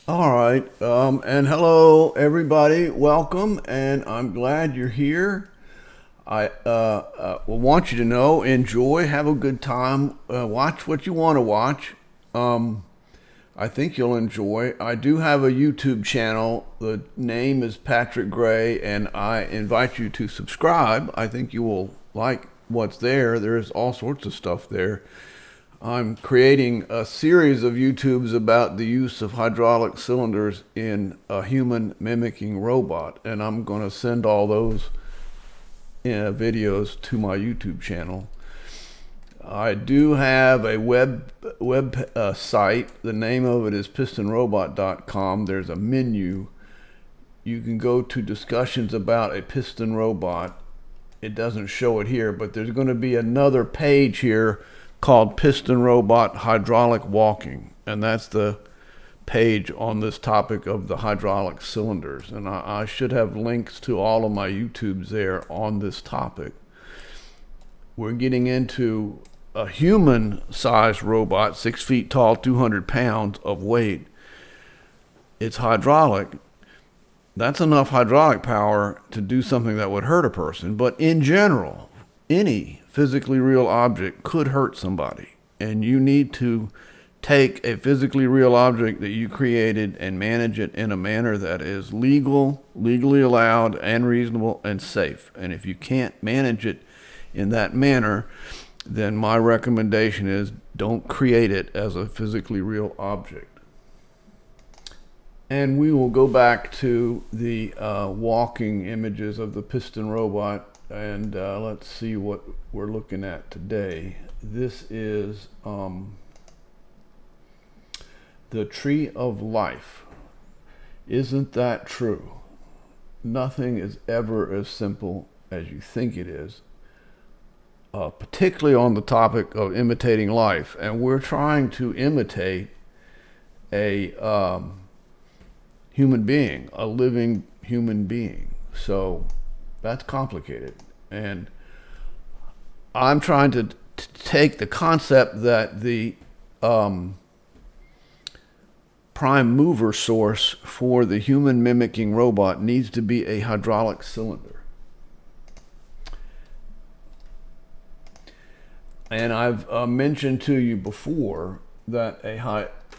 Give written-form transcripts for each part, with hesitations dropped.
All right. And hello, everybody. Welcome. And I'm glad you're here. I want you to know, enjoy, have a good time, watch what you want to watch. Um, I think you'll enjoy. I do have a YouTube channel. The name is Patrick Gray, and I invite you to subscribe. I think you will like what's there. There's all sorts of stuff there. I'm creating a series of YouTubes about the use of hydraulic cylinders in a human mimicking robot, and I'm going to send all those videos to my YouTube channel. I do have a web site. The name of it is PistonRobot.com. There's a menu. You can go to discussions about a piston robot. It doesn't show it here, but there's going to be another page here called Piston Robot Hydraulic Walking, and that's the page on this topic of the hydraulic cylinders. And I should have links to all of my YouTubes there on this topic. We're getting into a human-sized robot, 6 feet tall, 200 pounds of weight. It's hydraulic. That's enough hydraulic power to do something that would hurt a person, but in general, any physically real object could hurt somebody, and you need to take a physically real object that you created and manage it in a manner that is legally allowed and reasonable and safe. And if you can't manage it in that manner, then my recommendation is don't create it as a physically real object. And we will go back to the walking images of the piston robot. And let's see what we're looking at today. This is the tree of life. Isn't that true? Nothing is ever as simple as you think it is, particularly on the topic of imitating life. And we're trying to imitate a human being, a living human being. So that's complicated. And I'm trying to take the concept that the prime mover source for the human mimicking robot needs to be a hydraulic cylinder. And I've mentioned to you before that a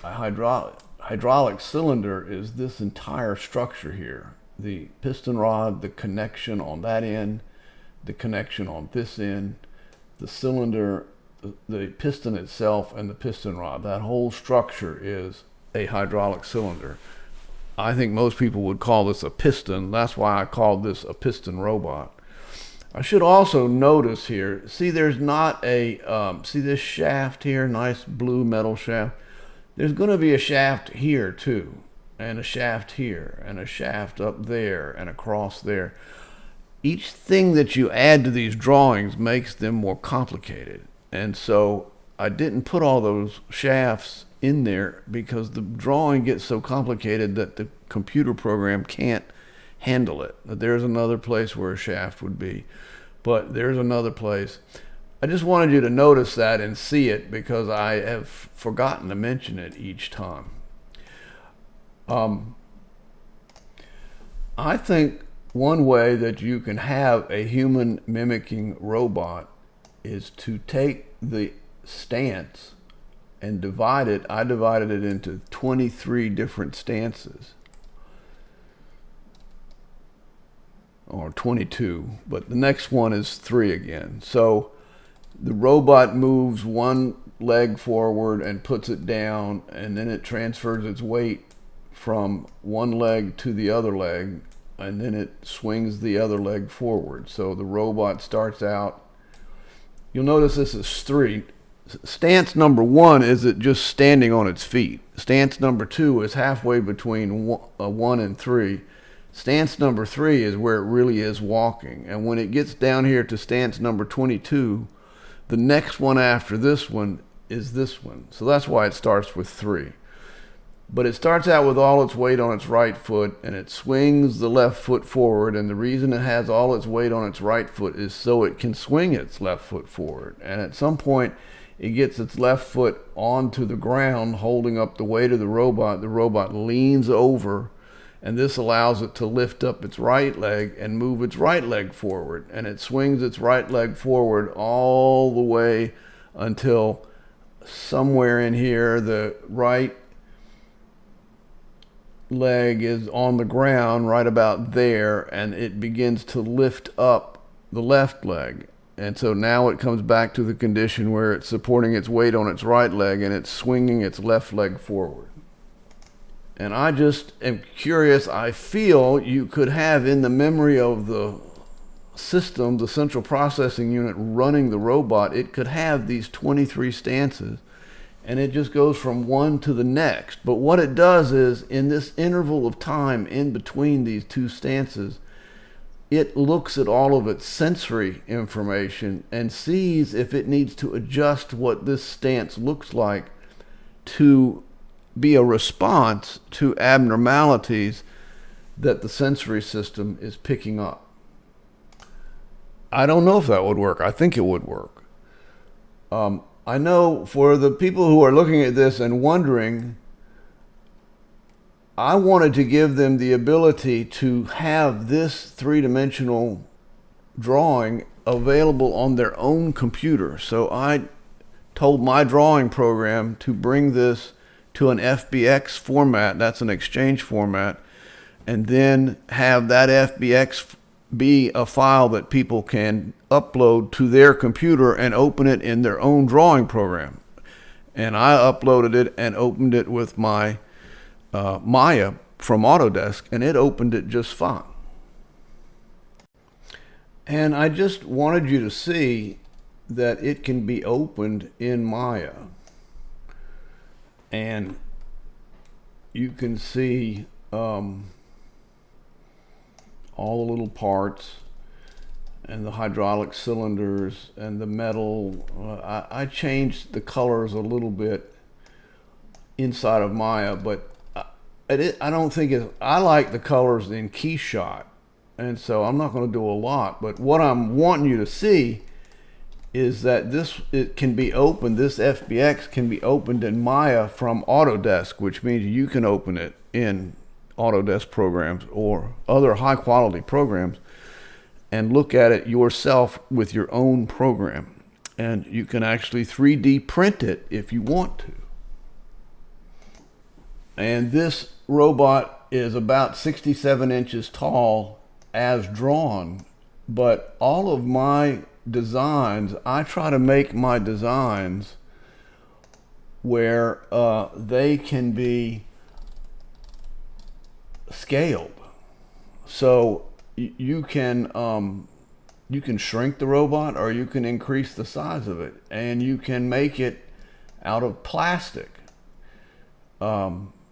hydraulic cylinder is this entire structure here. The piston rod, the connection on that end, the connection on this end, the cylinder, the piston itself, and the piston rod. That whole structure is a hydraulic cylinder. I think most people would call this a piston. That's why I called this a piston robot. I should also notice here, see there's not a, see this shaft here, nice blue metal shaft? There's going to be a shaft here too, and a shaft here, and a shaft up there, and across there. Each thing that you add to these drawings makes them more complicated. And so I didn't put all those shafts in there because the drawing gets so complicated that the computer program can't handle it. There's another place where a shaft would be, but there's another place. I just wanted you to notice that and see it because I have forgotten to mention it each time. I think one way that you can have a human mimicking robot is to take the stance and divide it. I divided it into 23 different stances, or 22, but the next one is 3 again. So the robot moves one leg forward and puts it down, and then it transfers its weight from one leg to the other leg, and then it swings the other leg forward. So the robot starts out, you'll notice this is 3. Stance number 1 is it just standing on its feet. Stance number 2 is halfway between 1 and 3. Stance number 3 is where it really is walking. And when it gets down here to stance number 22, the next one after this one is this one. So that's why it starts with 3. But it starts out with all its weight on its right foot, and it swings the left foot forward. And the reason it has all its weight on its right foot is so it can swing its left foot forward. And at some point, it gets its left foot onto the ground, holding up the weight of the robot. The robot leans over, and this allows it to lift up its right leg and move its right leg forward. And it swings its right leg forward all the way until somewhere in here, the right leg is on the ground right about there, and it begins to lift up the left leg. And so now it comes back to the condition where it's supporting its weight on its right leg and it's swinging its left leg forward. And I just am curious, I feel you could have in the memory of the system, the central processing unit running the robot, it could have these 23 stances, and it just goes from one to the next. But what it does is, in this interval of time in between these two stances, it looks at all of its sensory information and sees if it needs to adjust what this stance looks like to be a response to abnormalities that the sensory system is picking up. I don't know if that would work. I think it would work. I know for the people who are looking at this and wondering, I wanted to give them the ability to have this three-dimensional drawing available on their own computer. So I told my drawing program to bring this to an FBX format, that's an exchange format, and then have that FBX be a file that people can upload to their computer and open it in their own drawing program. And I uploaded it and opened it with my Maya from Autodesk, and it opened it just fine. And I just wanted you to see that it can be opened in Maya. And you can see all the little parts and the hydraulic cylinders and the metal. I changed the colors a little bit inside of Maya, but I don't think I like the colors in KeyShot, and so I'm not going to do a lot. But what I'm wanting you to see is that it can be opened. This FBX can be opened in Maya from Autodesk, which means you can open it in Autodesk programs or other high quality programs and look at it yourself with your own program. And you can actually 3D print it if you want to. And this robot is about 67 inches tall as drawn, but all of my designs, I try to make my designs where they can be scaled. So you can shrink the robot, or you can increase the size of it, and you can make it out of plastic.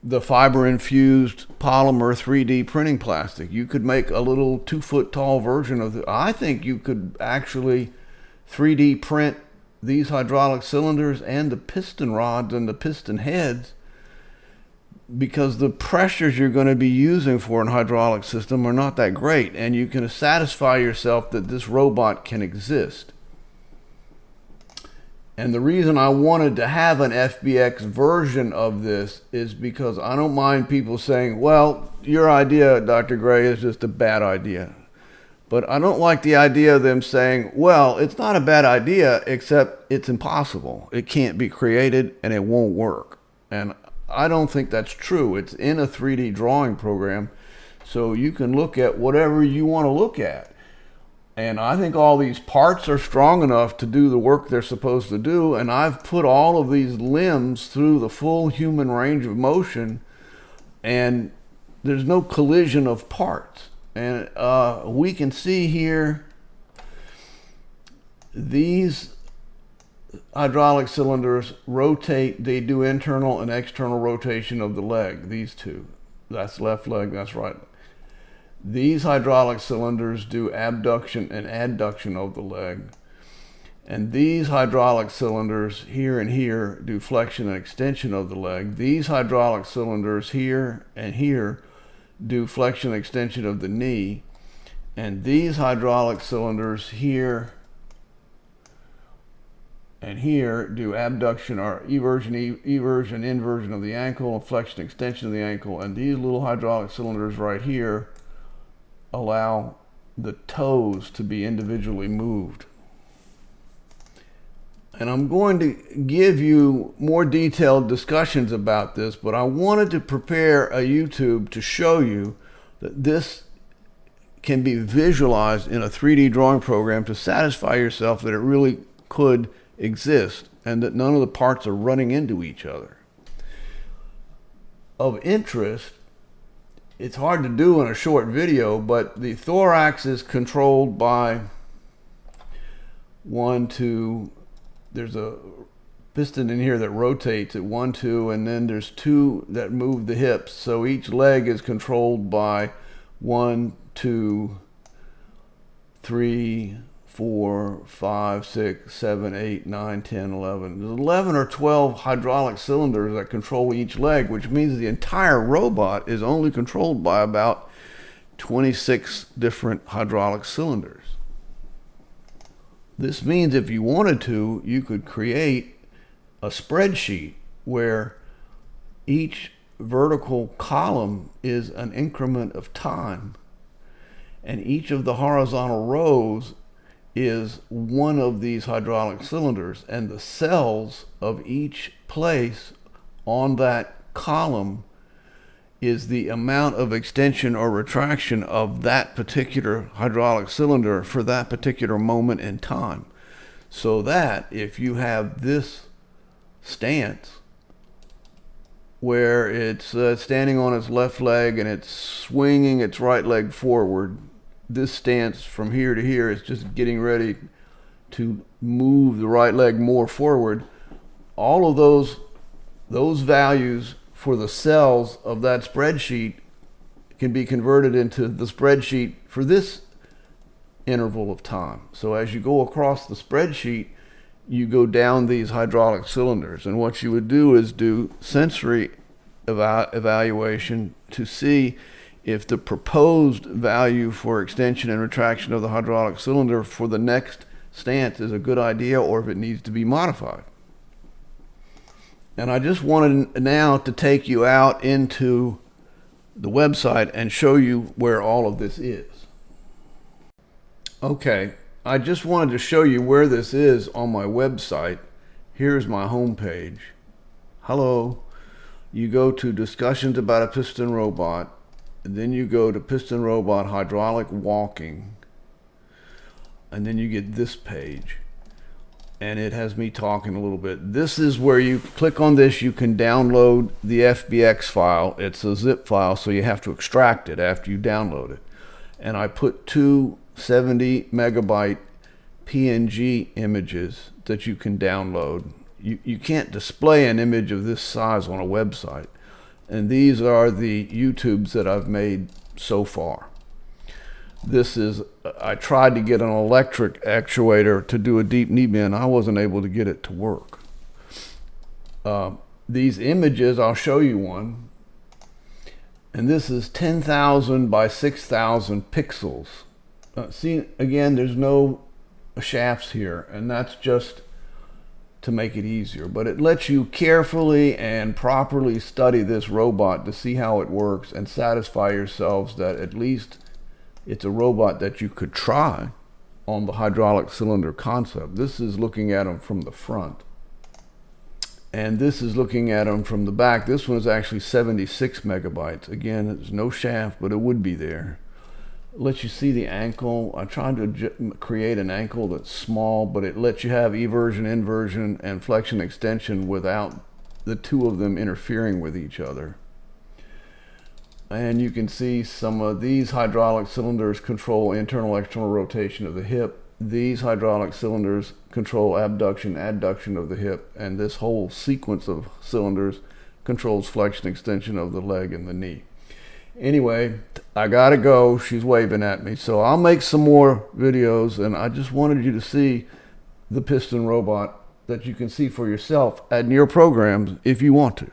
The fiber infused polymer 3D printing plastic. You could make a little 2-foot tall version of it. I think you could actually 3D print these hydraulic cylinders and the piston rods and the piston heads, because the pressures you're going to be using for an hydraulic system are not that great, and you can satisfy yourself that this robot can exist. And the reason I wanted to have an FBX version of this is because I don't mind people saying, well, your idea, Dr. Gray, is just a bad idea. But I don't like the idea of them saying, well, it's not a bad idea, except it's impossible. It can't be created and it won't work. And I don't think that's true. It's in a 3D drawing program, so you can look at whatever you want to look at. And I think all these parts are strong enough to do the work they're supposed to do. And I've put all of these limbs through the full human range of motion, and there's no collision of parts. And we can see here these hydraulic cylinders rotate. They do internal and external rotation of the leg, these two. That's left leg, that's right. These hydraulic cylinders do abduction and adduction of the leg. And these hydraulic cylinders here and here do flexion and extension of the leg. These hydraulic cylinders here and here do flexion and extension of the knee. And these hydraulic cylinders here and here do abduction or eversion, inversion of the ankle, and flexion, extension of the ankle. And these little hydraulic cylinders right here allow the toes to be individually moved. And I'm going to give you more detailed discussions about this, but I wanted to prepare a YouTube to show you that this can be visualized in a 3D drawing program to satisfy yourself that it really could exist and that none of the parts are running into each other. Of interest, it's hard to do in a short video, but the thorax is controlled by there's a piston in here that rotates at 1, 2, and then there's 2 that move the hips. So each leg is controlled by 1, 2, 3, 4, 5, 6, 7, 8, 9, 10, 11. There's 11 or 12 hydraulic cylinders that control each leg, which means the entire robot is only controlled by about 26 different hydraulic cylinders. This means if you wanted to, you could create a spreadsheet where each vertical column is an increment of time, and each of the horizontal rows is one of these hydraulic cylinders, and the cells of each place on that column is the amount of extension or retraction of that particular hydraulic cylinder for that particular moment in time. So that if you have this stance where it's standing on its left leg and it's swinging its right leg forward, this stance from here to here is just getting ready to move the right leg more forward. All of those values for the cells of that spreadsheet can be converted into the spreadsheet for this interval of time. So as you go across the spreadsheet, you go down these hydraulic cylinders, and what you would do is do sensory evaluation to see if the proposed value for extension and retraction of the hydraulic cylinder for the next stance is a good idea or if it needs to be modified. And I just wanted now to take you out into the website and show you where all of this is. Okay, I just wanted to show you where this is on my website. Here's my home page. Hello. You go to discussions about a piston robot, and then you go to piston robot hydraulic walking, and then you get this page. And it has me talking a little bit. This is where you click on this, you can download the FBX file. It's a zip file, so you have to extract it after you download it. And I put 2 70 megabyte PNG images that you can download. You can't display an image of this size on a website. And these are the YouTubes that I've made so far. I tried to get an electric actuator to do a deep knee bend. I wasn't able to get it to work. These images, I'll show you one. And this is 10,000 by 6,000 pixels. See, again, there's no shafts here, and that's just to make it easier. But it lets you carefully and properly study this robot to see how it works and satisfy yourselves that at least it's a robot that you could try on the hydraulic cylinder concept. This is looking at them from the front. And this is looking at them from the back. This one is actually 76 megabytes. Again, there's no shaft, but it would be there. It lets you see the ankle. I tried to create an ankle that's small, but it lets you have eversion, inversion, and flexion extension without the two of them interfering with each other. And you can see some of these hydraulic cylinders control internal external rotation of the hip. These hydraulic cylinders control abduction, adduction of the hip, and this whole sequence of cylinders controls flexion, extension of the leg and the knee. Anyway, I gotta go. She's waving at me. So I'll make some more videos, and I just wanted you to see the piston robot that you can see for yourself in your programs if you want to.